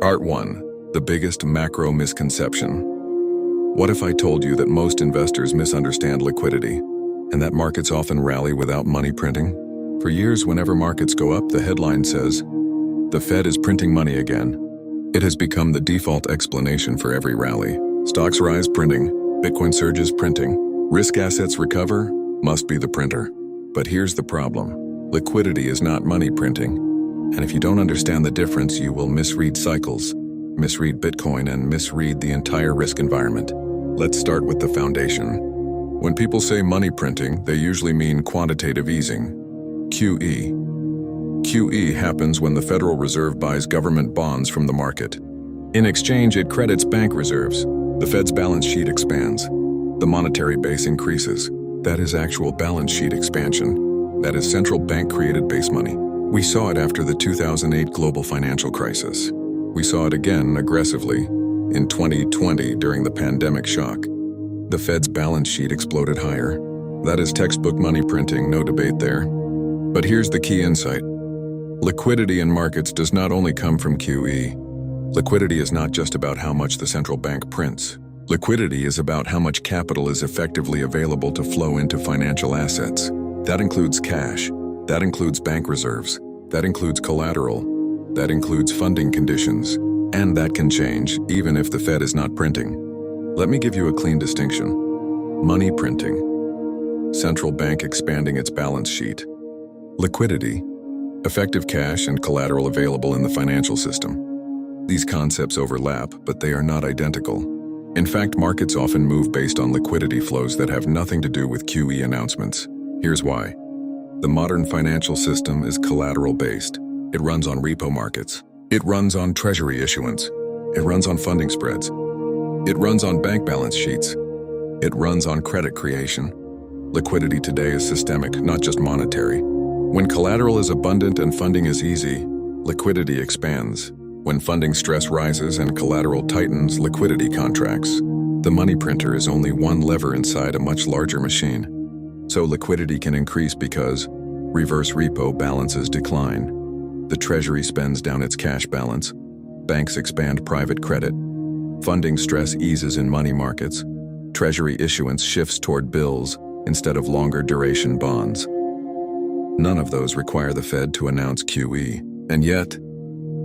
Part 1. The biggest macro misconception. What if I told you that most investors misunderstand liquidity, and that markets often rally without money printing? For years, whenever markets go up, the headline says, "The Fed is printing money again." It has become the default explanation for every rally. Stocks rise, printing. Bitcoin surges, printing. Risk assets recover, must be the printer. But here's the problem. Liquidity is not money printing. And if you don't understand the difference, you will misread cycles, misread Bitcoin, and misread the entire risk environment. Let's start with the foundation. When people say money printing, they usually mean quantitative easing, QE. QE happens when the Federal Reserve buys government bonds from the market. In exchange, it credits bank reserves. The Fed's balance sheet expands. The monetary base increases. That is actual balance sheet expansion. That is central bank-created base money. We saw it after the 2008 global financial crisis. We saw it again aggressively in 2020 during the pandemic shock. The Fed's balance sheet exploded higher. That is textbook money printing, no debate there. But here's the key insight. Liquidity in markets does not only come from QE. Liquidity is not just about how much the central bank prints. Liquidity is about how much capital is effectively available to flow into financial assets. That includes cash. That includes bank reserves. That includes collateral. That includes funding conditions. And that can change, even if the Fed is not printing. Let me give you a clean distinction. Money printing. Central bank expanding its balance sheet. Liquidity. Effective cash and collateral available in the financial system. These concepts overlap, but they are not identical. In fact, markets often move based on liquidity flows that have nothing to do with QE announcements. Here's why. The modern financial system is collateral-based. It runs on repo markets. It runs on Treasury issuance. It runs on funding spreads. It runs on bank balance sheets. It runs on credit creation. Liquidity today is systemic, not just monetary. When collateral is abundant and funding is easy, liquidity expands. When funding stress rises and collateral tightens, liquidity contracts. The money printer is only one lever inside a much larger machine. So liquidity can increase because reverse repo balances decline. The Treasury spends down its cash balance. Banks expand private credit. Funding stress eases in money markets. Treasury issuance shifts toward bills instead of longer duration bonds. None of those require the Fed to announce QE. And yet,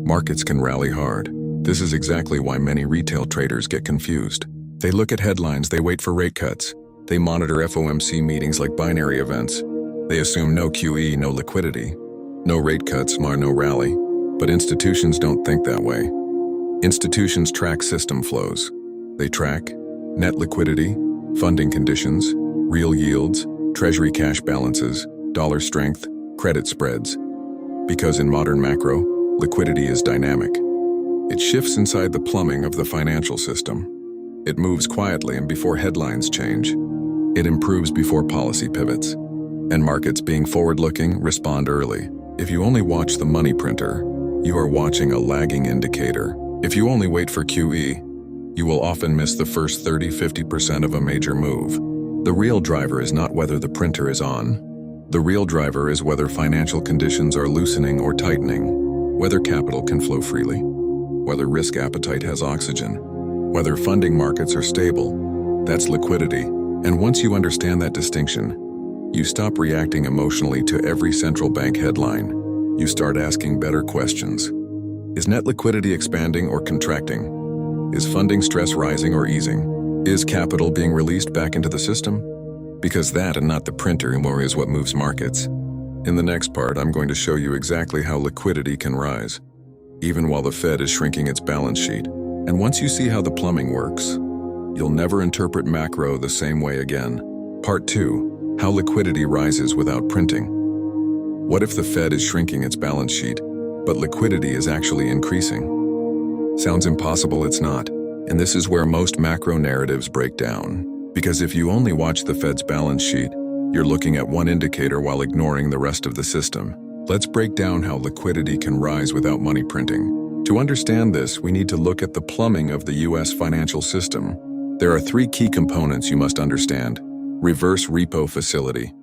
markets can rally hard. This is exactly why many retail traders get confused. They look at headlines, they wait for rate cuts. They monitor FOMC meetings like binary events. They assume no QE, no liquidity. No rate cuts, no rally. But institutions don't think that way. Institutions track system flows. They track net liquidity, funding conditions, real yields, Treasury cash balances, dollar strength, credit spreads. Because in modern macro, liquidity is dynamic. It shifts inside the plumbing of the financial system. It moves quietly and before headlines change. It improves before policy pivots. And markets, being forward-looking, respond early. If you only watch the money printer, you are watching a lagging indicator. If you only wait for QE, you will often miss the first 30–50% of a major move. The real driver is not whether the printer is on. The real driver is whether financial conditions are loosening or tightening, whether capital can flow freely, whether risk appetite has oxygen, whether funding markets are stable. That's liquidity. And once you understand that distinction, you stop reacting emotionally to every central bank headline. You start asking better questions. Is net liquidity expanding or contracting? Is funding stress rising or easing? Is capital being released back into the system? Because that and not the printer anymore is what moves markets. In the next part, I'm going to show you exactly how liquidity can rise, even while the Fed is shrinking its balance sheet. And once you see how the plumbing works, you'll never interpret macro the same way again. Part 2. How liquidity rises without printing. What if the Fed is shrinking its balance sheet, but liquidity is actually increasing? Sounds impossible, it's not. And this is where most macro narratives break down. Because if you only watch the Fed's balance sheet, you're looking at one indicator while ignoring the rest of the system. Let's break down how liquidity can rise without money printing. To understand this, we need to look at the plumbing of the US financial system. There are 3 key components you must understand. Reverse repo facility,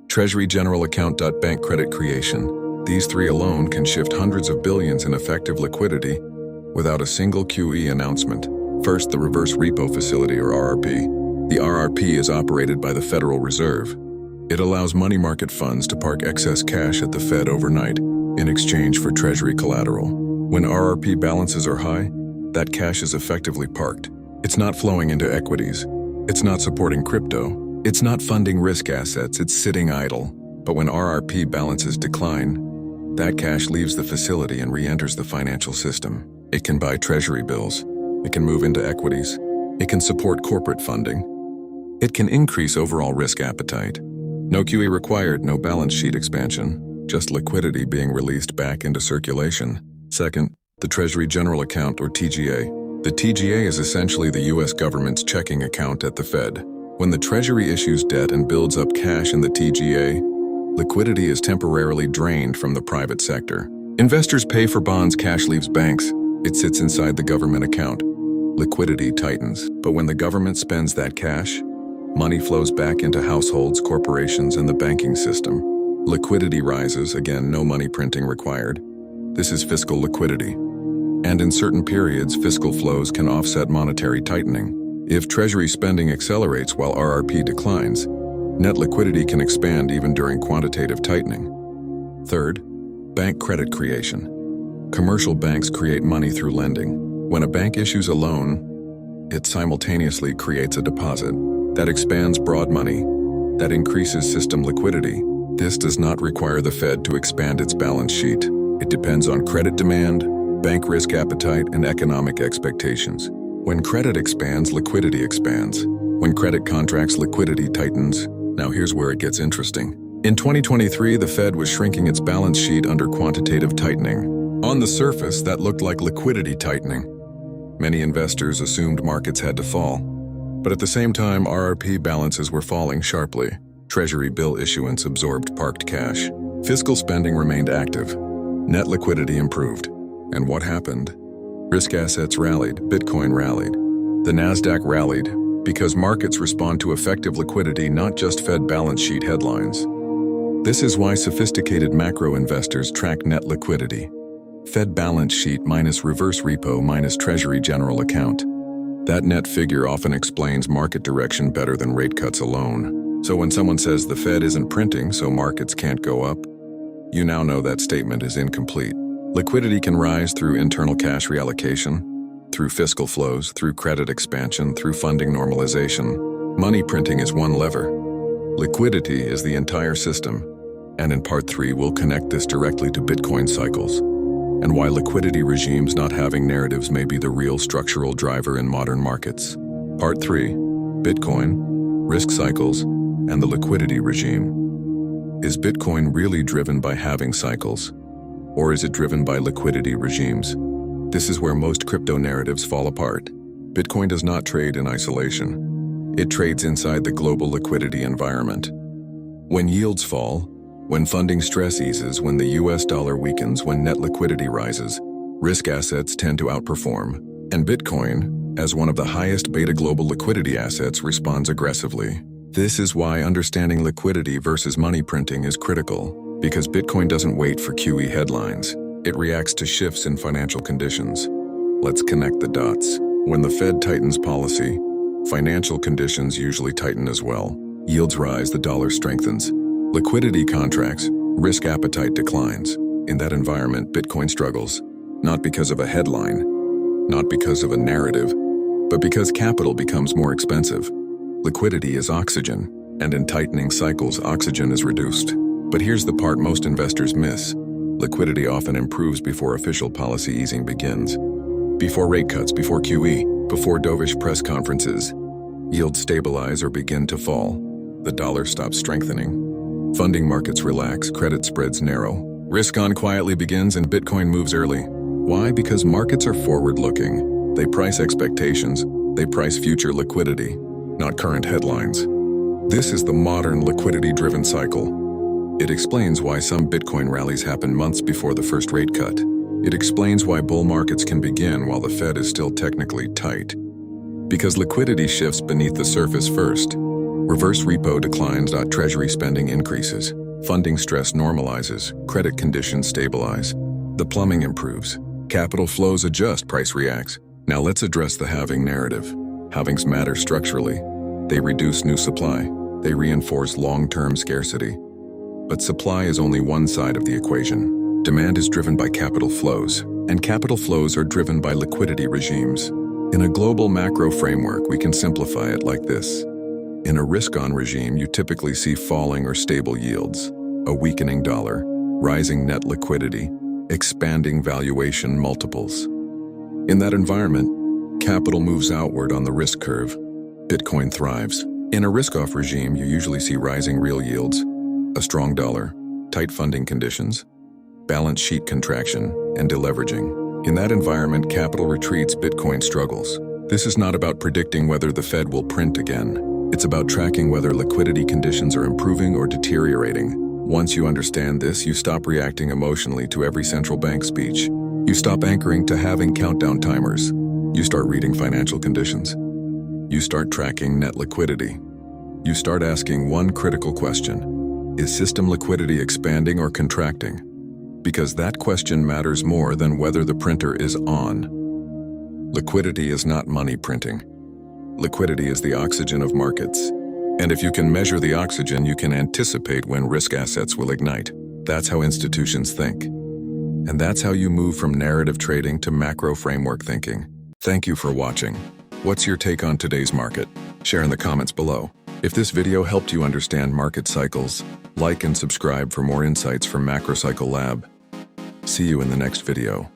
Treasury general account. Bank credit creation. These 3 alone can shift hundreds of billions in effective liquidity without a single QE announcement. First, the Reverse Repo Facility, or RRP. The RRP is operated by the Federal Reserve. It allows money market funds to park excess cash at the Fed overnight in exchange for Treasury collateral. When RRP balances are high, that cash is effectively parked. It's not flowing into equities. It's not supporting crypto. It's not funding risk assets. It's sitting idle. But when RRP balances decline, that cash leaves the facility and re-enters the financial system. It can buy Treasury bills. It can move into equities. It can support corporate funding. It can increase overall risk appetite. No QE required, no balance sheet expansion, just liquidity being released back into circulation. Second, the Treasury General Account, or TGA. The TGA is essentially the U.S. government's checking account at the Fed. When the Treasury issues debt and builds up cash in the TGA, liquidity is temporarily drained from the private sector. Investors pay for bonds, cash leaves banks. It sits inside the government account. Liquidity tightens, but when the government spends that cash, money flows back into households, corporations, and the banking system. Liquidity rises, again, no money printing required. This is fiscal liquidity. And in certain periods, fiscal flows can offset monetary tightening. If Treasury spending accelerates while RRP declines, net liquidity can expand even during quantitative tightening. Third, bank credit creation. Commercial banks create money through lending. When a bank issues a loan, it simultaneously creates a deposit. That expands broad money, that increases system liquidity. This does not require the Fed to expand its balance sheet. It depends on credit demand, bank risk appetite, and economic expectations. When credit expands, liquidity expands. When credit contracts, liquidity tightens. Now here's where it gets interesting. In 2023, the Fed was shrinking its balance sheet under quantitative tightening. On the surface, that looked like liquidity tightening. Many investors assumed markets had to fall. But at the same time, RRP balances were falling sharply. Treasury bill issuance absorbed parked cash. Fiscal spending remained active. Net liquidity improved. And what happened? Risk assets rallied, Bitcoin rallied. The Nasdaq rallied because markets respond to effective liquidity, not just Fed balance sheet headlines. This is why sophisticated macro investors track net liquidity. Fed balance sheet minus reverse repo minus Treasury General Account. That net figure often explains market direction better than rate cuts alone. So when someone says the Fed isn't printing, so markets can't go up, you now know that statement is incomplete. Liquidity can rise through internal cash reallocation, through fiscal flows, through credit expansion, through funding normalization. Money printing is one lever. Liquidity is the entire system. And in Part 3, we'll connect this directly to Bitcoin cycles, and why liquidity regimes not having narratives may be the real structural driver in modern markets. Part 3, Bitcoin, risk cycles, and the liquidity regime. Is Bitcoin really driven by halving cycles? Or is it driven by liquidity regimes? This is where most crypto narratives fall apart. Bitcoin does not trade in isolation. It trades inside the global liquidity environment. When yields fall, when funding stress eases, when the US dollar weakens, when net liquidity rises, risk assets tend to outperform. And Bitcoin, as one of the highest beta global liquidity assets, responds aggressively. This is why understanding liquidity versus money printing is critical, because Bitcoin doesn't wait for QE headlines. It reacts to shifts in financial conditions. Let's connect the dots. When the Fed tightens policy, financial conditions usually tighten as well. Yields rise, the dollar strengthens. Liquidity contracts, risk appetite declines. In that environment, Bitcoin struggles, not because of a headline, not because of a narrative, but because capital becomes more expensive. Liquidity is oxygen, and in tightening cycles, oxygen is reduced. But here's the part most investors miss. Liquidity often improves before official policy easing begins. Before rate cuts, before QE, before dovish press conferences, yields stabilize or begin to fall. The dollar stops strengthening. Funding markets relax, credit spreads narrow. Risk on quietly begins and Bitcoin moves early. Why? Because markets are forward-looking. They price expectations. They price future liquidity, not current headlines. This is the modern liquidity-driven cycle. It explains why some Bitcoin rallies happen months before the first rate cut. It explains why bull markets can begin while the Fed is still technically tight. Because liquidity shifts beneath the surface first. Reverse repo declines, Treasury spending increases. Funding stress normalizes, credit conditions stabilize. The plumbing improves. Capital flows adjust, price reacts. Now let's address the halving narrative. Halvings matter structurally. They reduce new supply. They reinforce long-term scarcity. But supply is only one side of the equation. Demand is driven by capital flows, and capital flows are driven by liquidity regimes. In a global macro framework, we can simplify it like this. In a risk-on regime, you typically see falling or stable yields, a weakening dollar, rising net liquidity, expanding valuation multiples. In that environment, capital moves outward on the risk curve. Bitcoin thrives. In a risk-off regime, you usually see rising real yields, a strong dollar, tight funding conditions, balance sheet contraction, and deleveraging. In that environment, capital retreats, Bitcoin struggles. This is not about predicting whether the Fed will print again. It's about tracking whether liquidity conditions are improving or deteriorating. Once you understand this, you stop reacting emotionally to every central bank speech. You stop anchoring to halving countdown timers. You start reading financial conditions. You start tracking net liquidity. You start asking one critical question: is system liquidity expanding or contracting? Because that question matters more than whether the printer is on. Liquidity is not money printing. Liquidity is the oxygen of markets. And if you can measure the oxygen, you can anticipate when risk assets will ignite. That's how institutions think. And that's how you move from narrative trading to macro framework thinking. Thank you for watching. What's your take on today's market? Share in the comments below. If this video helped you understand market cycles, like and subscribe for more insights from Macro Cycle Lab. See you in the next video.